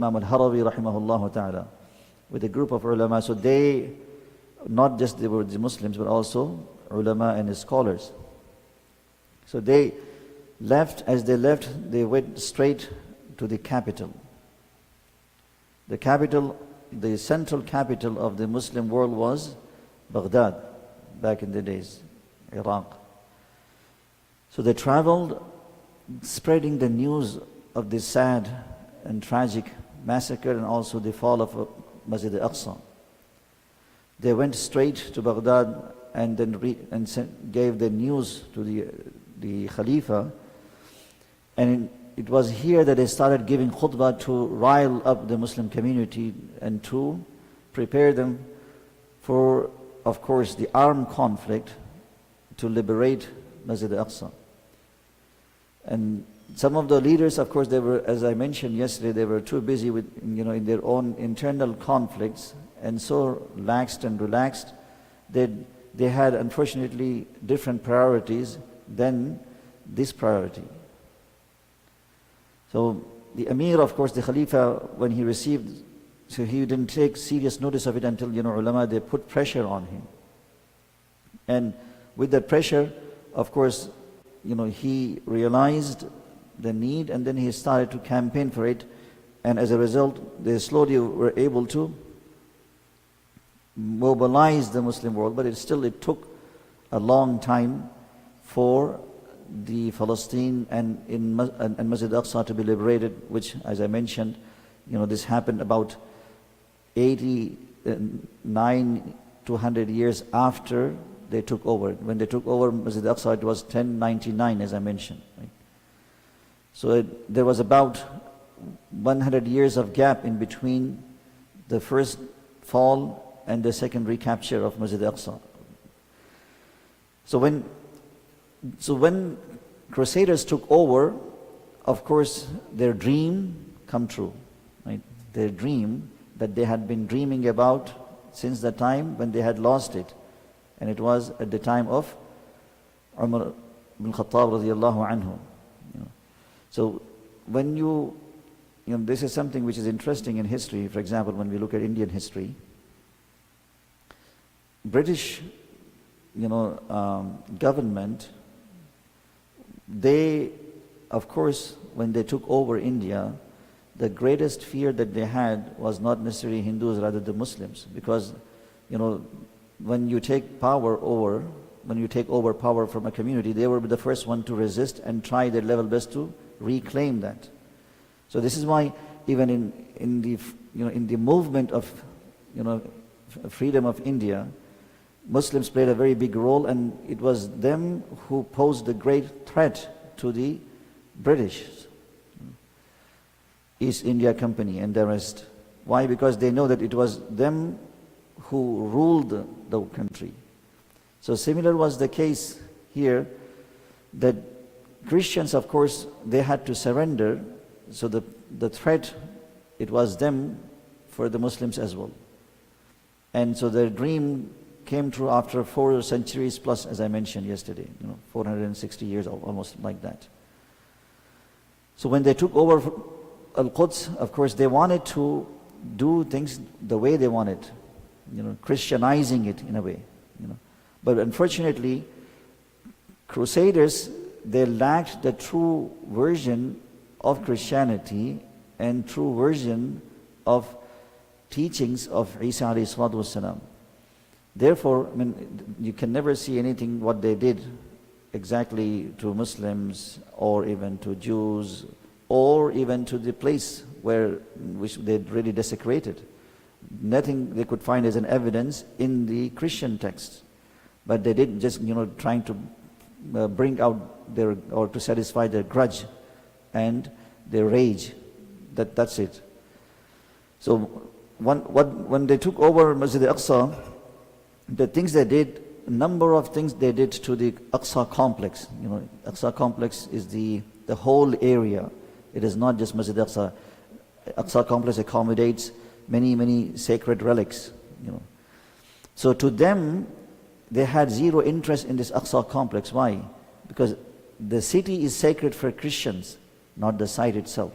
Imam Al-Harawi rahimahullah ta'ala, with a group of ulama. So they, not just they were the Muslims, but also ulama and scholars. So they left, as they left, they went straight to the capital. The capital, the central capital of the Muslim world was Baghdad, back in the days, Iraq. So they traveled, spreading the news of this sad and tragic massacre and also the fall of Masjid Al-Aqsa. They went straight to Baghdad and then gave the news to the Khalifa. And it was here that they started giving khutbah to rile up the Muslim community and to prepare them for, of course, the armed conflict to liberate Masjid Al-Aqsa. And some of the leaders, of course, they were, as I mentioned yesterday, they were too busy with, in their own internal conflicts and so laxed and relaxed that they had, unfortunately, different priorities than this priority. So the Amir, of course, the Khalifa, when he received, so he didn't take serious notice of it until, ulama, they put pressure on him. And with that pressure, of course, he realized the need, and then he started to campaign for it, and as a result they slowly were able to mobilize the Muslim world, but it took a long time for the Palestine and Masjid Al-Aqsa to be liberated, which, as I mentioned, this happened about 89 to 100 years after they took over. When they took over Masjid Al-Aqsa, it was 1099, as I mentioned, right? So there was about 100 years of gap in between the first fall and the second recapture of Masjid Al-Aqsa. So when Crusaders took over, of course, their dream come true, right? Their dream that they had been dreaming about since the time when they had lost it. And it was at the time of Umar ibn Khattab radiyallahu anhu. So when this is something which is interesting in history. For example, when we look at Indian history, British, government, they, of course, when they took over India, the greatest fear that they had was not necessarily Hindus, rather the Muslims, because, when you take over power from a community, they were the first one to resist and try their level best to reclaim that. So this is why even in the movement of freedom of India, Muslims played a very big role, and it was them who posed a great threat to the British East India Company and the rest. Why? Because they know that it was them who ruled the country. So similar was the case here, that Christians, of course, they had to surrender. So the threat, it was them for the Muslims as well. And so their dream came true after 4 centuries plus, as I mentioned yesterday, 460 years, almost like that. So when they took over Al-Quds, of course, they wanted to do things the way they wanted, Christianizing it in a way, But unfortunately, Crusaders, they lacked the true version of Christianity and true version of teachings of Isa alayhi salatu wasalam. Therefore, you can never see anything what they did exactly to Muslims or even to Jews or even to the place which they really desecrated. Nothing they could find as an evidence in the Christian text. But they did just, trying to bring out or to satisfy their grudge and their rage. That's it. So when they took over Masjid Al-Aqsa, the things they did, a number of things they did to the Aqsa complex. Aqsa complex is the whole area. It is not just Masjid Al-Aqsa. Aqsa complex accommodates many sacred relics. So to them, they had zero interest in this Aqsa complex. Why? Because the city is sacred for Christians, not the site itself.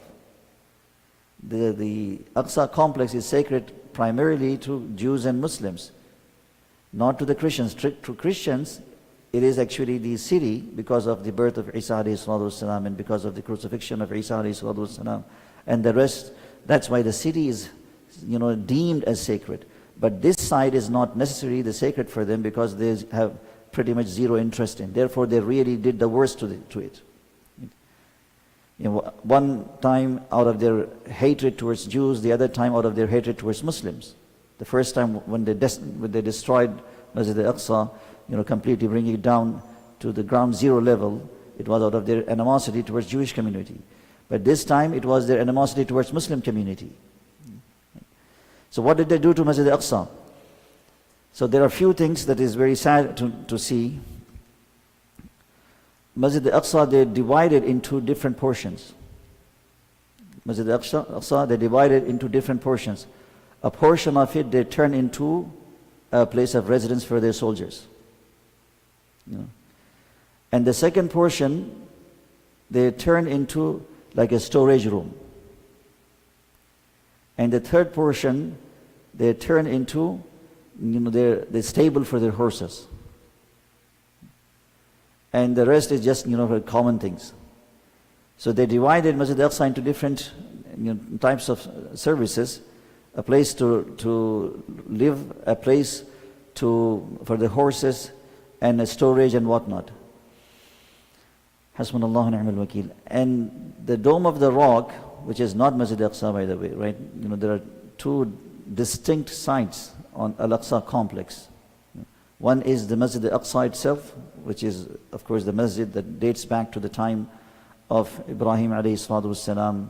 the Aqsa complex is sacred primarily to Jews and Muslims, not to the Christians. To Christians, it is actually the city because of the birth of Isa alayhi salatu wasalam and because of the crucifixion of Isa alayhi salatu wasalam and the rest. That's why the city is, deemed as sacred. But this side is not necessarily the sacred for them because they have pretty much zero interest in. Therefore, they really did the worst to it. One time out of their hatred towards Jews, the other time out of their hatred towards Muslims. The first time when they destroyed Masjid al-Aqsa, completely bringing it down to the ground zero level, it was out of their animosity towards Jewish community. But this time it was their animosity towards Muslim community. So what did they do to Masjid al-Aqsa? So there are a few things that is very sad to see. Masjid al-Aqsa, they divided into different portions. Masjid al-Aqsa, they divided into different portions. A portion of it, they turned into a place of residence for their soldiers. And the second portion, they turned into like a storage room. And the third portion, they turned into, their stable for their horses. And the rest is just, common things. So they divided Masjid al-Aqsa into different types of services. A place to live, a place for the horses, and a storage and whatnot. Hasbunallahu ni'mal wakeel. And the Dome of the Rock, which is not Masjid al-Aqsa by the way, right? There are two distinct sites on Al-Aqsa complex. One is the Masjid al-Aqsa itself, which is of course the masjid that dates back to the time of Ibrahim alayhi salatu wassalam,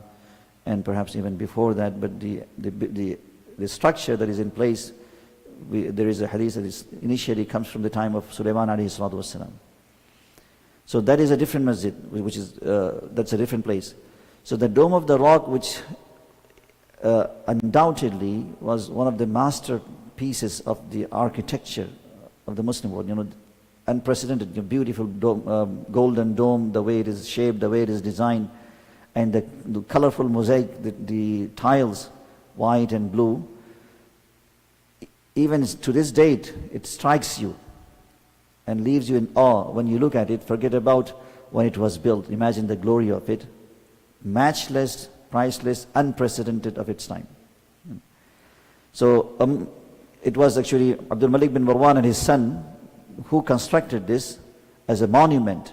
and perhaps even before that, but the structure that is in place, there is a hadith that is initially comes from the time of Sulaiman alayhi salatu wassalam. So that is a different masjid, which is that's a different place. So the Dome of the Rock, which undoubtedly was one of the masterpieces of the architecture of the Muslim world, unprecedented, beautiful dome, golden dome, the way it is shaped, the way it is designed, and the colorful mosaic, the tiles, white and blue. Even to this date, it strikes you and leaves you in awe when you look at it. Forget about when it was built. Imagine the glory of it. Matchless, priceless, unprecedented of its time. So it was actually Abdul Malik bin Marwan and his son who constructed this as a monument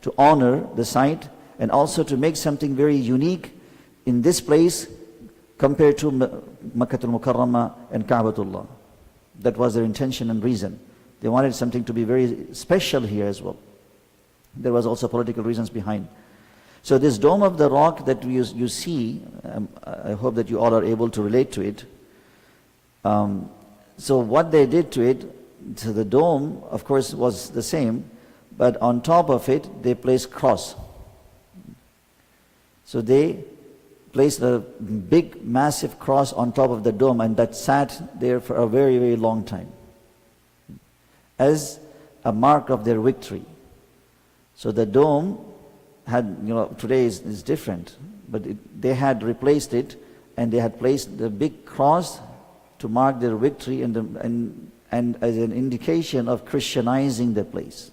to honor the site and also to make something very unique in this place compared to Makkatul Mukarramah and Ka'batullah. That was their intention and reason. They wanted something to be very special here as well. There was also political reasons behind. So this Dome of the Rock that you see, I hope that you all are able to relate to it. So what they did to it, so the dome, of course, was the same, but on top of it, they placed cross. So they placed a big, massive cross on top of the dome, and that sat there for a very, very long time as a mark of their victory. So the dome had, today is different, but they had replaced it, and they had placed the big cross to mark their victory and as an indication of Christianizing the place.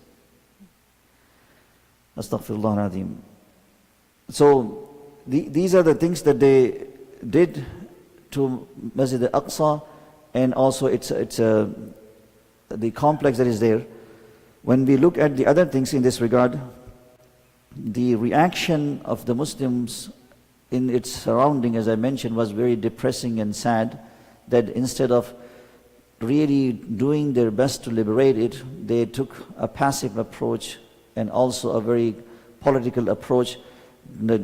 Astaghfirullah al-Azim. So these are the things that they did to Masjid al-Aqsa, and also it's the complex that is there. When we look at the other things in this regard, the reaction of the Muslims in its surrounding, as I mentioned, was very depressing and sad, that instead of really doing their best to liberate it, they took a passive approach and also a very political approach that,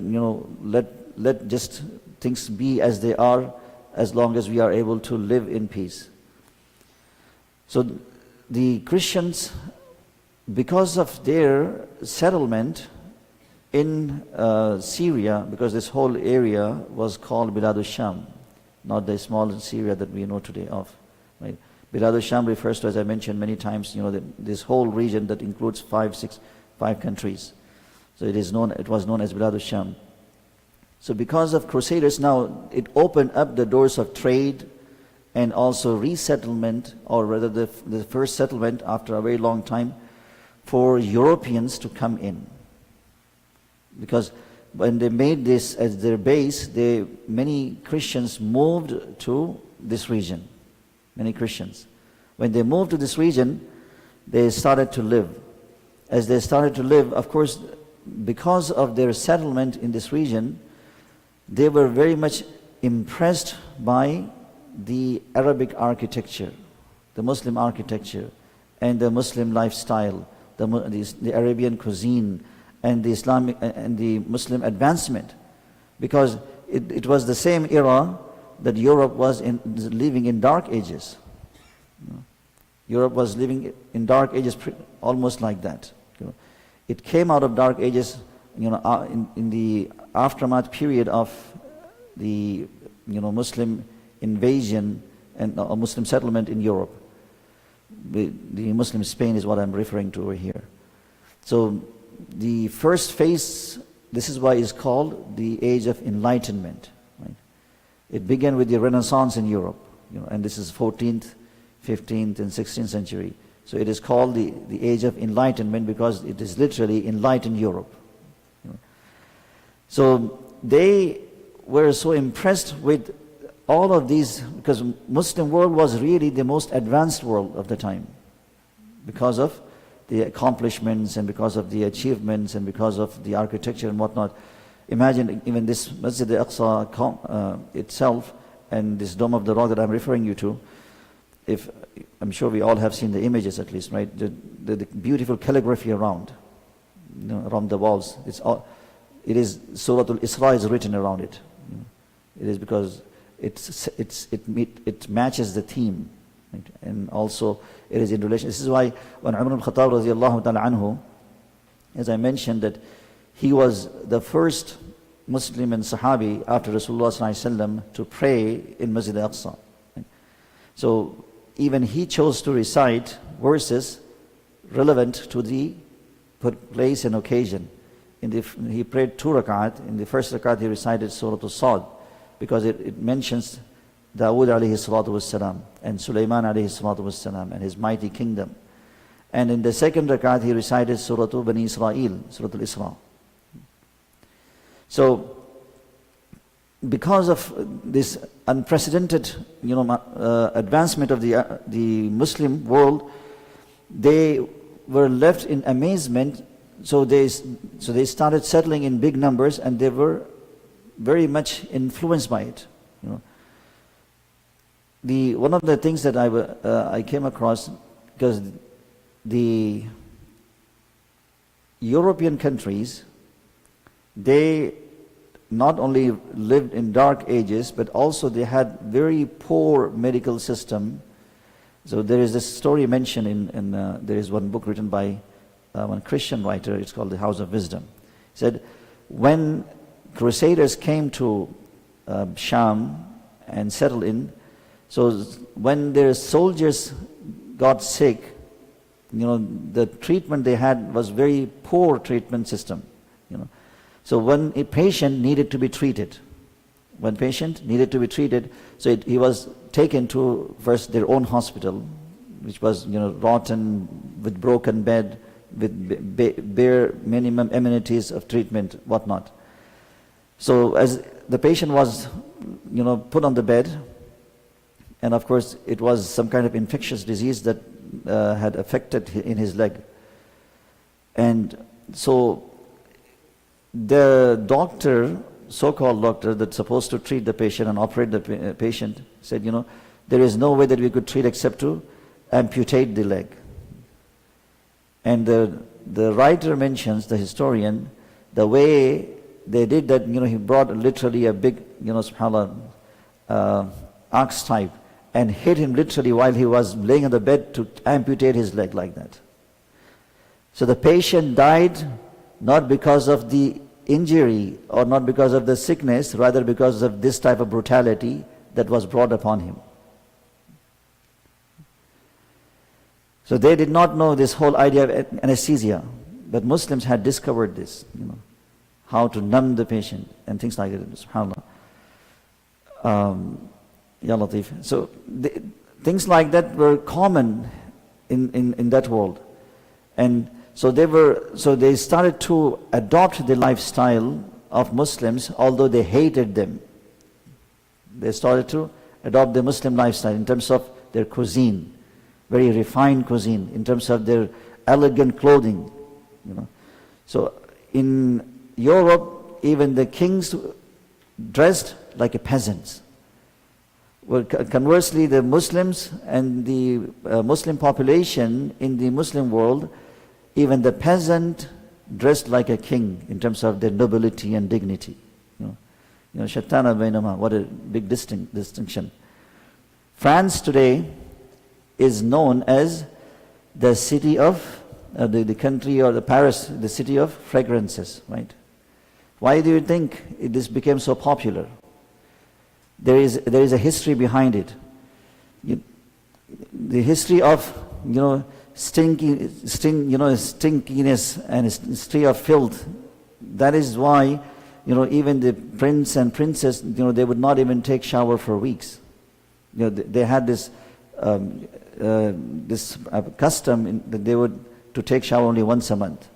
let just things be as they are, as long as we are able to live in peace. So the Christians, because of their settlement in Syria, because this whole area was called Bilad al-Sham, not the small Syria that we know today of. Right? Bilad al-Sham refers to, as I mentioned many times, this whole region that includes five countries. So it was known as Bilad al-Sham. So because of Crusaders now, it opened up the doors of trade and also resettlement, or rather the first settlement after a very long time, for Europeans to come in. Because when they made this as their base, many Christians moved to this region. Many Christians. When they moved to this region, they started to live. As they started to live, of course, because of their settlement in this region, they were very much impressed by the Arabic architecture, the Muslim architecture, and the Muslim lifestyle, the Arabian cuisine, and the Islamic and the Muslim advancement, because it was the same era that Europe was living in dark ages. Europe was living in dark ages, almost like that. It came out of dark ages, in the aftermath period of the Muslim invasion and Muslim settlement in Europe. The Muslim Spain is what I'm referring to over here. So the first phase, this is why it's called the Age of Enlightenment. Right? It began with the Renaissance in Europe, and this is 14th, 15th, and 16th century. So it is called the Age of Enlightenment because it is literally enlightened Europe. So they were so impressed with all of these, because Muslim world was really the most advanced world of the time, because of the accomplishments and because of the achievements and because of the architecture and whatnot. Imagine even this Masjid al-Aqsa itself and this Dome of the Rock that I'm referring you to. If I'm sure we all have seen the images at least, right? The beautiful calligraphy around, around the walls. It is Surah Al-Isra is written around it. It is because it matches the theme, right? And also it is in relation. This is why when Umar ibn Khattab radiallahu ta'ala anhu, as I mentioned, that he was the first Muslim and Sahabi after Rasulullah sallallahu alaihi wasallam to pray in Masjid al-Aqsa. Right? So even he chose to recite verses relevant to the place and occasion. He prayed 2 rakat. In the first rakat he recited Surah Al-Sad, because it mentions Dawood alayhi salatu wassalam and Sulaiman alayhi salatu wassalam and his mighty kingdom. And in the second rakat he recited Surah Bani Israel, Surah Al-Isra. So because of this unprecedented advancement of the Muslim world, they were left in amazement. So they started settling in big numbers, and they were very much influenced by it. One of the things that I came across, because the European countries, they not only lived in dark ages, but also they had very poor medical system. So there is this story mentioned there is one book written by one Christian writer. It's called The House of Wisdom. He said, when Crusaders came to Sham and settled in, so when their soldiers got sick, the treatment they had was very poor treatment system. So when a patient needed to be treated, so he was taken to first their own hospital, which was rotten, with broken bed, with bare minimum amenities of treatment, whatnot. So as the patient was put on the bed, and of course it was some kind of infectious disease that had affected in his leg, and so the doctor, so-called doctor that's supposed to treat the patient and operate the patient, said, there is no way that we could treat except to amputate the leg. And the writer mentions, the historian, the way they did that, he brought literally a big, subhanAllah, axe type, and hit him literally while he was laying on the bed to amputate his leg like that. So the patient died not because of the injury or not because of the sickness, rather because of this type of brutality that was brought upon him. So they did not know this whole idea of anesthesia, but Muslims had discovered this. how to numb the patient, and things like that, subhanAllah. Ya Latif. So things like that were common in that world. And so they started to adopt the lifestyle of Muslims, although they hated them. They started to adopt the Muslim lifestyle in terms of their cuisine, very refined cuisine, in terms of their elegant clothing. So in Europe, even the kings dressed like a peasants. Well, conversely, the Muslims and the Muslim population in the Muslim world, even the peasant dressed like a king in terms of their nobility and dignity. Shattana bainama, what a big distinction. France today is known as the city of, the country or the Paris, the city of fragrances, right? Why do you think this became so popular? There is a history behind it. The history of stinkiness and history of filth. That is why even the prince and princess they would not even take shower for weeks. They had this custom that they would to take shower only once a month.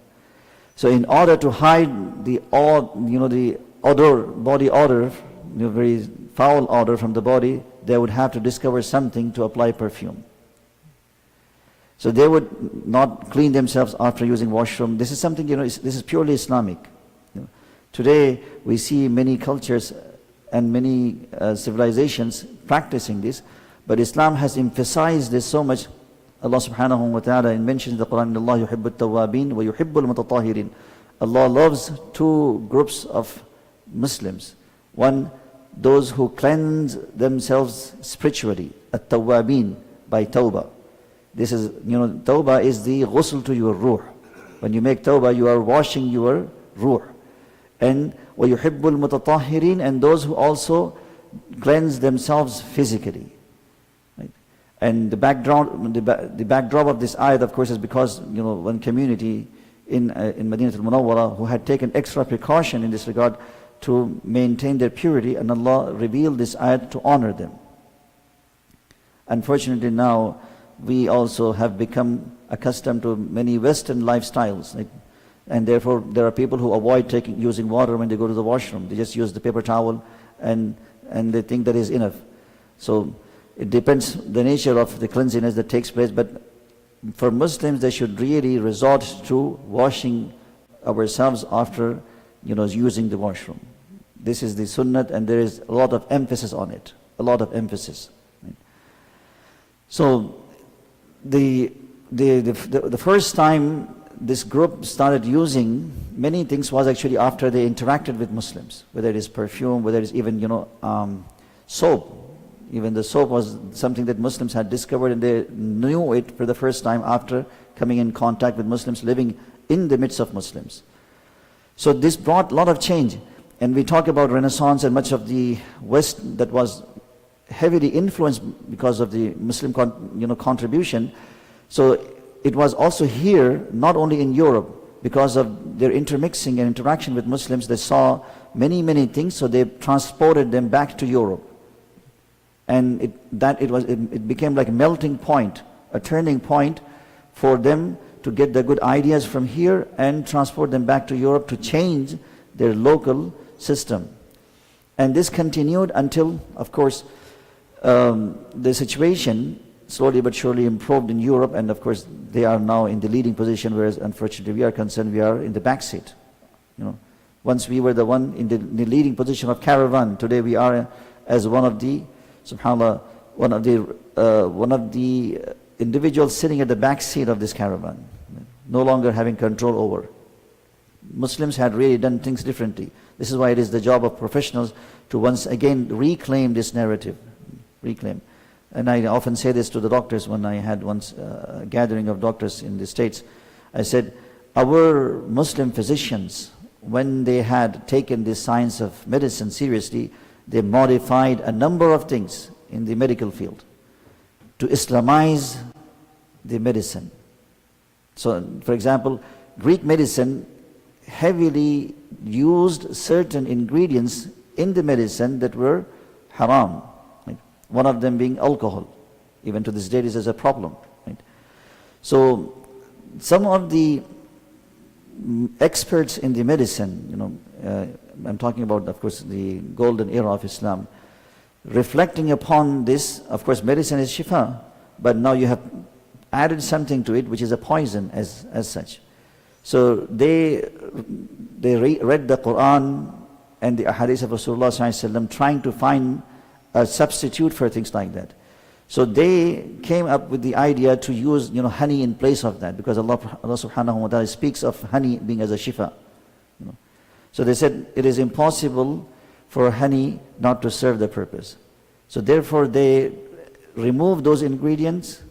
So in order to hide the odor, body odor, very foul odor from the body, they would have to discover something to apply perfume. So they would not clean themselves after using washroom. This is something, this is purely Islamic. Today we see many cultures and many civilizations practicing this, but Islam has emphasized this so much. Allah subhanahu wa ta'ala mentions in the Quran, Allah yuhibbut tawabin wa yuhibbul mutatahirin. Allah loves two groups of Muslims. One, those who cleanse themselves spiritually, at-tawabin, by tawbah. This is, tawbah is the ghusl to your ruh. When you make tawbah, you are washing your ruh. And وَيُحِبُّ الْمُتَطَهِّرِينَ, and those who also cleanse themselves physically. Right? And the backdrop of this ayat, of course, is because one community in Madinah al-Munawwara who had taken extra precaution in this regard to maintain their purity, and Allah revealed this ayat to honor them. Unfortunately now, we also have become accustomed to many Western lifestyles. Right? And therefore, there are people who avoid using water when they go to the washroom. They just use the paper towel and they think that is enough. So it depends the nature of the cleanliness that takes place. But for Muslims, they should really resort to washing ourselves after using the washroom. This is the sunnat, and there is a lot of emphasis on it. A lot of emphasis. Right? So the first time this group started using many things was actually after they interacted with Muslims, whether it is perfume, whether it is even soap. Even the soap was something that Muslims had discovered, and they knew it for the first time after coming in contact with Muslims, living in the midst of Muslims. So this brought a lot of change. And we talk about Renaissance and much of the West that was heavily influenced because of the Muslim contribution. So it was also here, not only in Europe, because of their intermixing and interaction with Muslims. They saw many things, so they transported them back to Europe. And it became like a melting point, a turning point for them to get the good ideas from here and transport them back to Europe to change their local system. And this continued until, of course, the situation slowly but surely improved in Europe, and of course they are now in the leading position, whereas unfortunately we are concerned, we are in the back seat. Once we were the one in the leading position of caravan, today we are as one of the, subhanAllah, one of the individuals sitting at the back seat of this caravan, no longer having control over. Muslims had really done things differently. This is why it is the job of professionals to once again reclaim this narrative. Reclaim. And I often say this to the doctors when I had once a gathering of doctors in the States. I said, our Muslim physicians, when they had taken the science of medicine seriously, they modified a number of things in the medical field to Islamize the medicine. So, for example, Greek medicine heavily used certain ingredients in the medicine that were haram. Right? One of them being alcohol. Even to this day, this is a problem. Right? So, some of the experts in the medicine, I'm talking about, of course, the golden era of Islam, reflecting upon this. Of course, medicine is shifa, but now you have added something to it which is a poison as such. So they read the Quran and the ahadith of Rasulullah sallallahu alaihi wasallam, trying to find a substitute for things like that. So they came up with the idea to use honey in place of that, because Allah subhanahu wa ta'ala speaks of honey being as a shifa. So they said it is impossible for honey not to serve the purpose. So therefore they removed those ingredients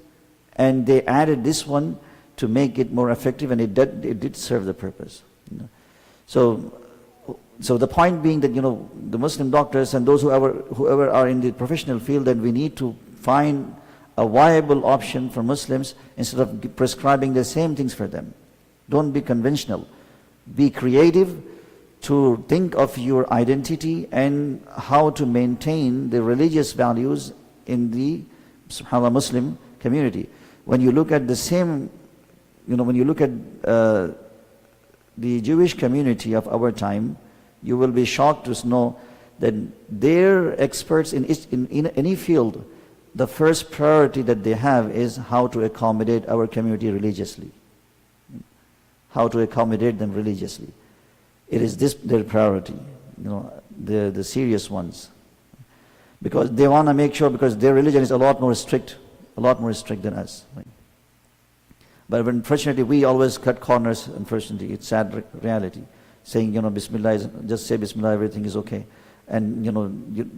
and they added this one to make it more effective, and it did serve the purpose. So the point being that the Muslim doctors and those whoever are in the professional field, that we need to find a viable option for Muslims instead of prescribing the same things for them. Don't be conventional. Be creative to think of your identity and how to maintain the religious values in the subhanAllah Muslim community. When you look at the same, when you look at the Jewish community of our time, you will be shocked to know that they're experts in any field. The first priority that they have is how to accommodate our community religiously. How to accommodate them religiously. It is this their priority, the serious ones. Because they want to make sure, because their religion is a lot more strict than us. Right? But unfortunately, we always cut corners, unfortunately. It's sad reality. Saying, Bismillah, just say Bismillah, everything is okay. And,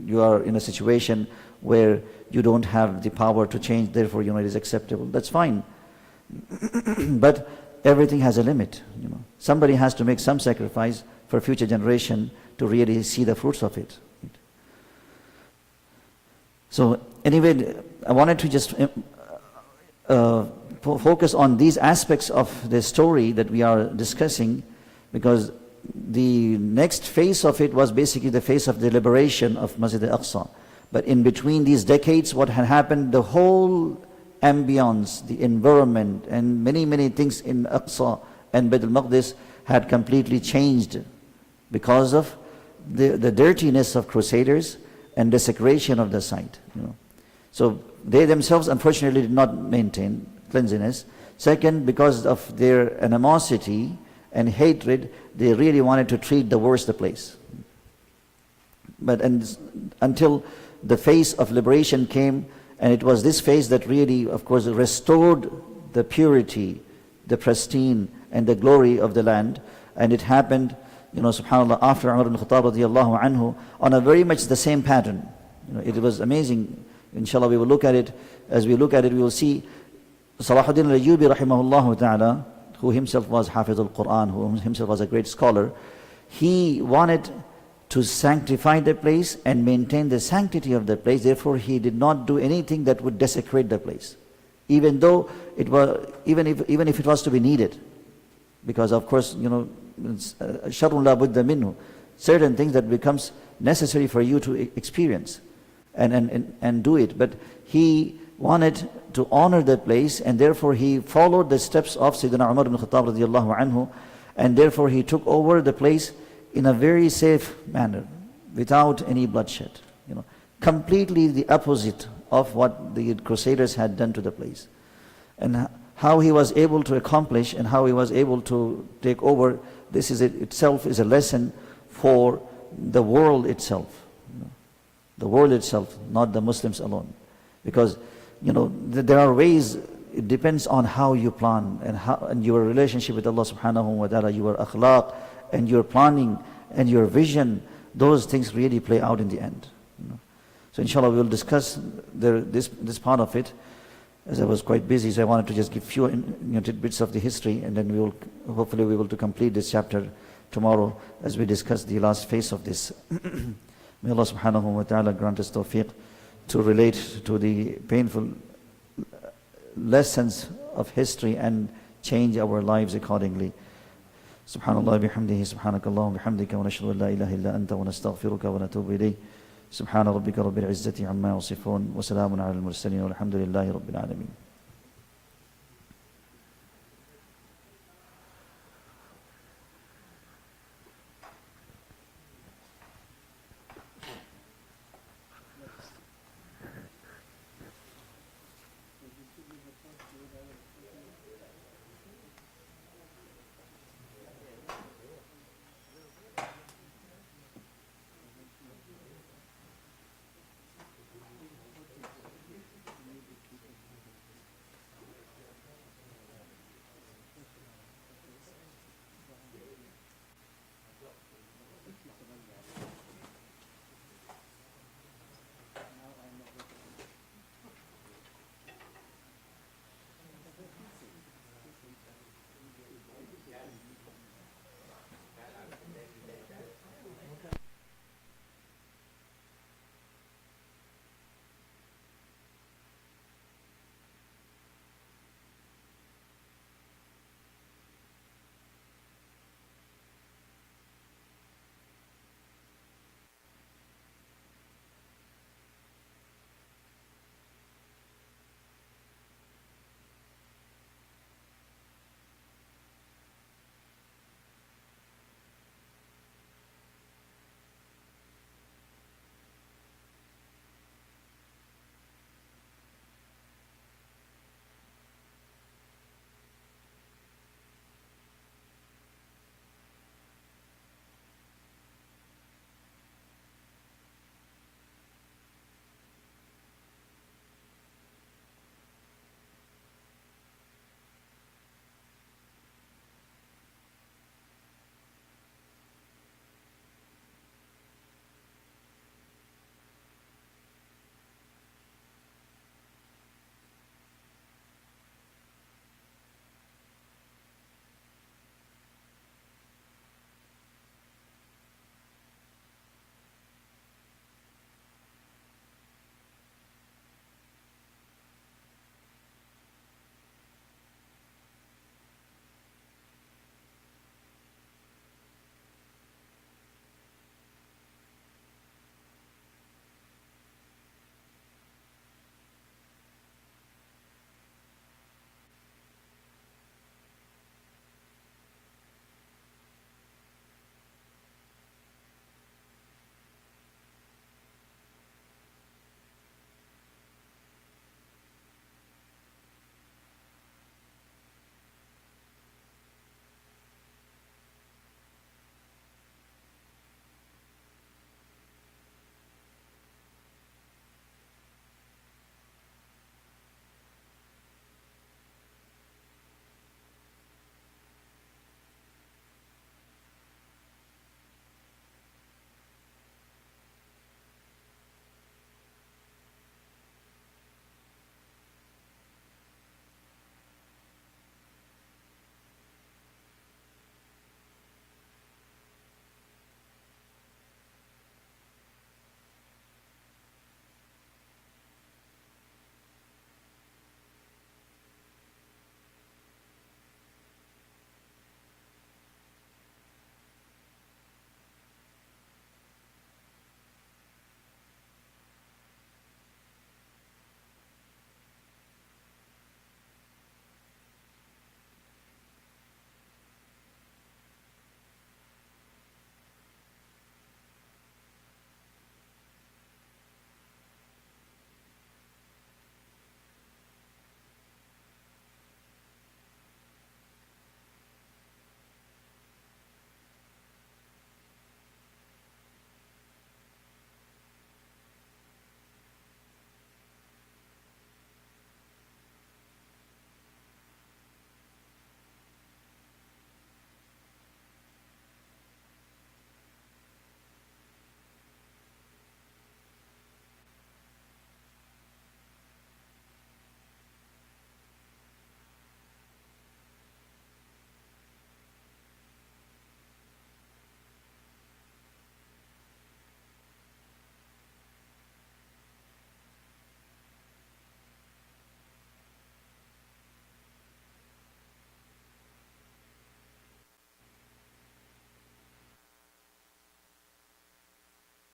you are in a situation where you don't have the power to change, therefore, it is acceptable. That's fine. But everything has a limit. Somebody has to make some sacrifice for future generation to really see the fruits of it. So anyway, I wanted to just focus on these aspects of the story that we are discussing, because the next phase of it was basically the phase of the liberation of Masjid Al-Aqsa. But in between these decades, what had happened, the whole ambience, the environment, and many things in Aqsa and Bayt al-Maqdis had completely changed because of the dirtiness of Crusaders and desecration of the site. So they themselves, unfortunately, did not maintain cleanliness. Second, because of their animosity and hatred, they really wanted to treat the worse the place. But until the phase of liberation came, and it was this phase that really, of course, restored the purity, the pristine, and the glory of the land. And it happened, subhanAllah, after Umar ibn Khattab radiallahu anhu, on a very much the same pattern. It was amazing. Inshallah, we will look at it. As we look at it, we will see Salahuddin al-Ayyubi rahimahullah ta'ala, who himself was Hafiz al-Quran, who himself was a great scholar. He wanted to sanctify the place and maintain the sanctity of the place. Therefore, he did not do anything that would desecrate the place, even though it was, even if it was to be needed, because of course, sharrun la budda minhu, certain things that becomes necessary for you to experience and do it. But he wanted to honor the place, and therefore he followed the steps of Sayyidina Umar ibn Khattab radiallahu anhu, and therefore he took over the place in a very safe manner, without any bloodshed. Completely the opposite of what the Crusaders had done to the place. And how he was able to accomplish and how he was able to take over, this is itself is a lesson for the world itself. The world itself, not the Muslims alone. Because, there are ways, it depends on how you plan and your relationship with Allah subhanahu wa ta'ala, your akhlaq, and your planning and your vision, those things really play out in the end. So inshallah we will discuss this part of it. As I was quite busy, so I wanted to just give few tidbits of the history, and then we will hopefully be able to complete this chapter tomorrow as we discuss the last phase of this. May Allah subhanahu wa ta'ala grant us tawfiq to relate to the painful lessons of history and change our lives accordingly. Subhanallah bihamdihi, subhanakallahum bihamdika, wa nashhadu an la ilaha illa anta, wa nastaghfiruka wa natubu ilayk. Subhana rabbika rabbil izzati amma yasifun, wa salamun ala al-mursalin, walhamdulillahi rabbil alamin.